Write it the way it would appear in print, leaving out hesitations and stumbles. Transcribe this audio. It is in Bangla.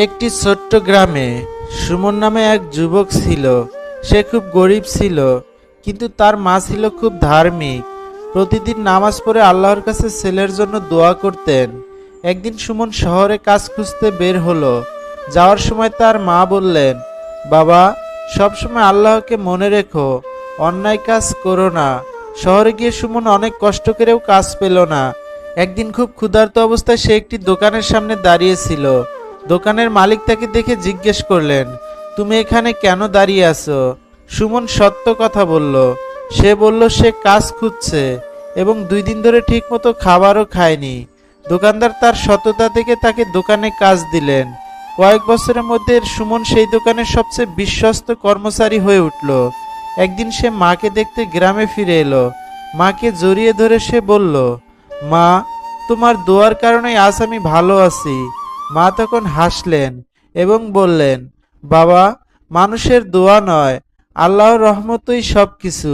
একটি ছোট্ট গ্রামে সুমন নামে এক যুবক ছিল। সে খুব গরিব ছিল, কিন্তু তার মা ছিল খুব ধার্মিক। প্রতিদিন নামাজ পড়ে আল্লাহর কাছে ছেলের জন্য দোয়া করতেন। একদিন সুমন শহরে কাজ খুঁজতে বের হলো। যাওয়ার সময় তার মা বললেন, বাবা, সবসময় আল্লাহকে মনে রেখো, অন্যায় কাজ করো না। শহরে গিয়ে সুমন অনেক কষ্ট করেও কাজ পেল না। একদিন খুব ক্ষুধার্ত অবস্থায় সে একটি দোকানের সামনে দাঁড়িয়েছিল। দোকানের মালিক তাকে দেখে জিজ্ঞেস করলেন, তুমি এখানে কেন দাঁড়িয়ে আছো? সুমন সত্য কথা বলল। সে বলল সে কাজ খুঁজছে এবং 2 দিন ধরে ঠিকমতো খাবারও খায়নি। দোকানদার তার সততা দেখে তাকে দোকানে কাজ দিলেন। কয়েক বছরের মধ্যে সুমন সেই দোকানের সবচেয়ে বিশ্বস্ত কর্মচারী হয়ে উঠল। একদিন সে মাকে দেখতে গ্রামে ফিরে এলো। মাকে জড়িয়ে ধরে সে বলল, মা, তোমার দোয়ার কারণে আজ আমি ভালো আছি। মা তখন হাসলেন এবং বললেন, বাবা, মানুষের দোয়া নয়, আল্লাহর রহমতই সব কিছু।